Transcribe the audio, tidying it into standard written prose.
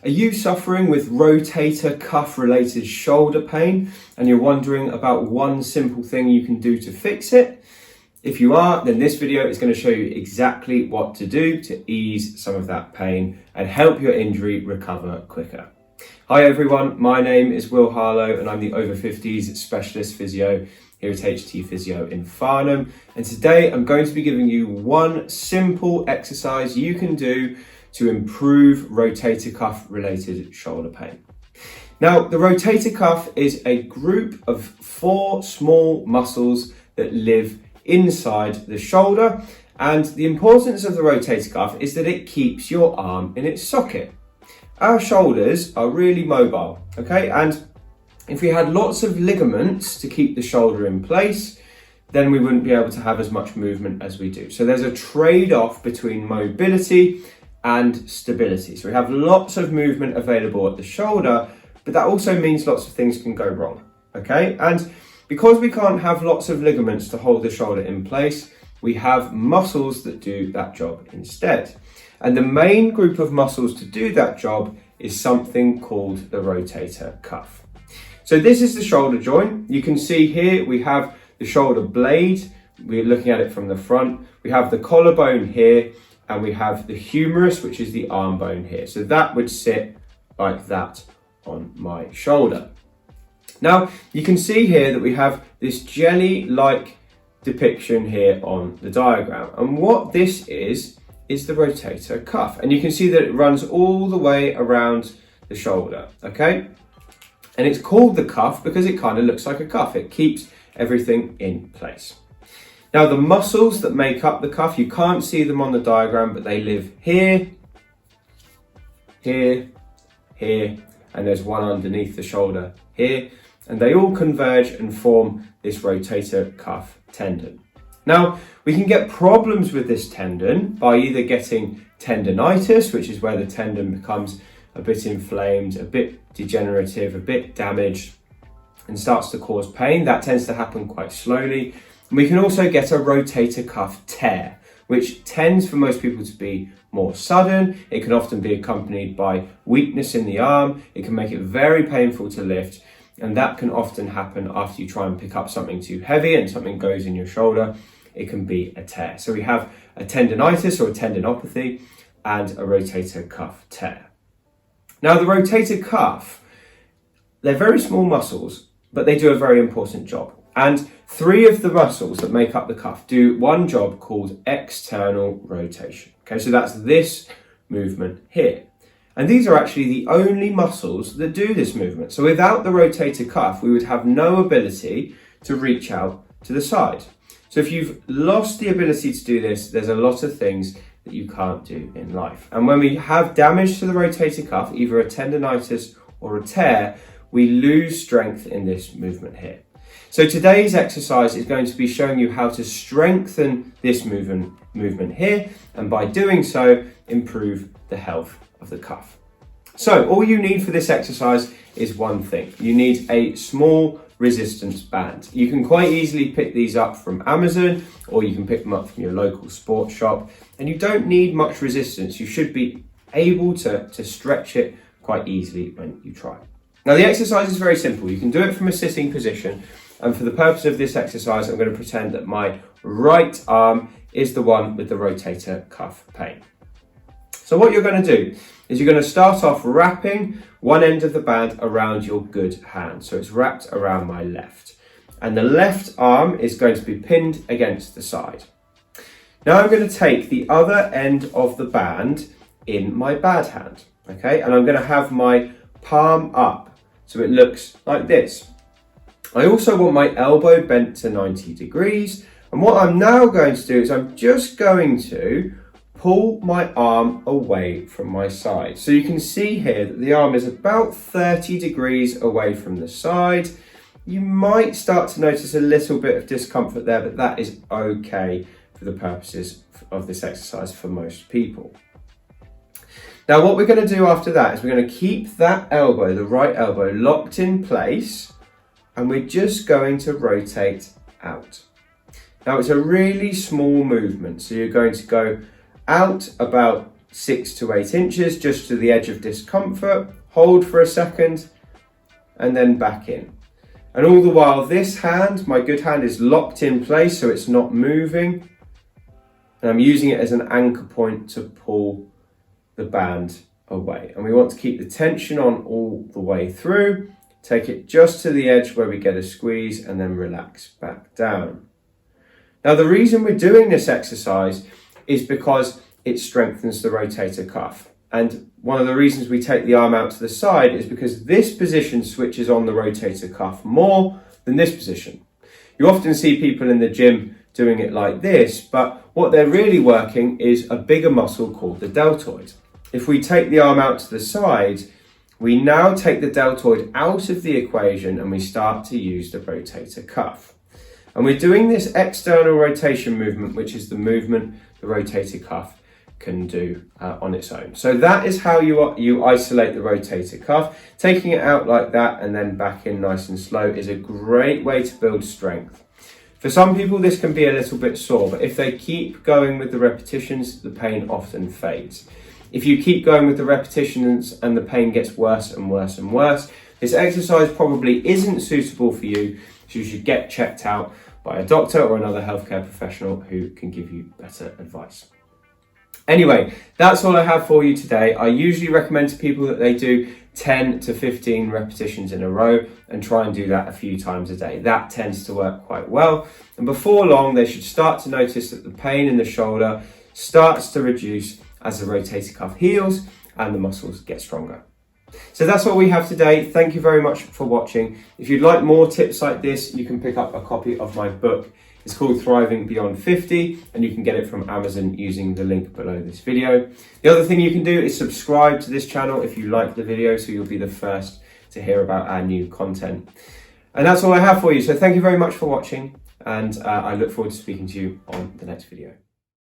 Are you suffering with rotator cuff related shoulder pain and you're wondering about one simple thing you can do to fix it? If you are, then this video is going to show you exactly what to do to ease some of that pain and help your injury recover quicker. Hi everyone, my name is Will Harlow and I'm the Over-Fifties specialist physio here at HT Physio in Farnham. And today I'm going to be giving you one simple exercise you can do to improve rotator cuff related shoulder pain. Now, the rotator cuff is a group of 4 small muscles that live inside the shoulder, and the importance of the rotator cuff is that it keeps your arm in its socket. Our shoulders are really mobile, okay? And if we had lots of ligaments to keep the shoulder in place, then we wouldn't be able to have as much movement as we do. So there's a trade-off between mobility and stability. So we have lots of movement available at the shoulder, but that also means lots of things can go wrong, okay? And because we can't have lots of ligaments to hold the shoulder in place, we have muscles that do that job instead. And the main group of muscles to do that job is something called the rotator cuff. So this is the shoulder joint. You can see here we have the shoulder blade. We're looking at it from the front. We have the collarbone here, and we have the humerus, which is the arm bone here. So that would sit like that on my shoulder. Now, you can see here that we have this jelly-like depiction here on the diagram. And what this is the rotator cuff. And you can see that it runs all the way around the shoulder, okay? And it's called the cuff because it kind of looks like a cuff. It keeps everything in place. Now, the muscles that make up the cuff, you can't see them on the diagram, but they live here, here, here, and there's one underneath the shoulder here, and they all converge and form this rotator cuff tendon. Now, we can get problems with this tendon by either getting tendonitis, which is where the tendon becomes a bit inflamed, a bit degenerative, a bit damaged, and starts to cause pain. That tends to happen quite slowly. We can also get a rotator cuff tear, which tends for most people to be more sudden. It can often be accompanied by weakness in the arm. It can make it very painful to lift, and that can often happen after you try and pick up something too heavy and something goes in your shoulder. It can be a tear. So we have a tendonitis or a tendinopathy and a rotator cuff tear. Now, the rotator cuff, they're very small muscles, but they do a very important job. And 3 of the muscles that make up the cuff do one job called external rotation. Okay, so that's this movement here. And these are actually the only muscles that do this movement. So without the rotator cuff, we would have no ability to reach out to the side. So if you've lost the ability to do this, there's a lot of things that you can't do in life. And when we have damage to the rotator cuff, either a tendonitis or a tear, we lose strength in this movement here. So today's exercise is going to be showing you how to strengthen this movement here, and by doing so, improve the health of the cuff. So all you need for this exercise is one thing. You need a small resistance band. You can quite easily pick these up from Amazon, or you can pick them up from your local sports shop, and you don't need much resistance. You should be able to stretch it quite easily when you try. Now, the exercise is very simple. You can do it from a sitting position. And for the purpose of this exercise, I'm going to pretend that my right arm is the one with the rotator cuff pain. So what you're going to do is you're going to start off wrapping one end of the band around your good hand. So it's wrapped around my left. And the left arm is going to be pinned against the side. Now I'm going to take the other end of the band in my bad hand. Okay, and I'm going to have my palm up so it looks like this. I also want my elbow bent to 90 degrees. And what I'm now going to do is I'm just going to pull my arm away from my side. So you can see here that the arm is about 30 degrees away from the side. You might start to notice a little bit of discomfort there, but that is okay for the purposes of this exercise for most people. Now what we're going to do after that is we're going to keep that elbow, the right elbow, locked in place, and we're just going to rotate out. Now it's a really small movement, so you're going to go out about 6 to 8 inches just to the edge of discomfort, hold for a second, and then back in. And all the while this hand, my good hand, is locked in place so it's not moving. And I'm using it as an anchor point to pull the band away. And we want to keep the tension on all the way through. Take it just to the edge where we get a squeeze and then relax back down. Now the reason we're doing this exercise is because it strengthens the rotator cuff. And one of the reasons we take the arm out to the side is because this position switches on the rotator cuff more than this position. You often see people in the gym doing it like this, but what they're really working is a bigger muscle called the deltoid. If we take the arm out to the side, we now take the deltoid out of the equation and we start to use the rotator cuff. And we're doing this external rotation movement, which is the movement the rotator cuff can do on its own. So that is how you isolate the rotator cuff. Taking it out like that and then back in nice and slow is a great way to build strength. For some people this can be a little bit sore, but if they keep going with the repetitions, the pain often fades. If you keep going with the repetitions and the pain gets worse and worse and worse, this exercise probably isn't suitable for you, so you should get checked out by a doctor or another healthcare professional who can give you better advice. Anyway, that's all I have for you today. I usually recommend to people that they do 10 to 15 repetitions in a row and try and do that a few times a day. That tends to work quite well. And before long, they should start to notice that the pain in the shoulder starts to reduce as the rotator cuff heals and the muscles get stronger. So that's what we have today. Thank you very much for watching. If you'd like more tips like this, you can pick up a copy of my book. It's called Thriving Beyond 50, and you can get it from Amazon using the link below this video. The other thing you can do is subscribe to this channel if you like the video, so you'll be the first to hear about our new content. And that's all I have for you. So thank you very much for watching, and I look forward to speaking to you on the next video.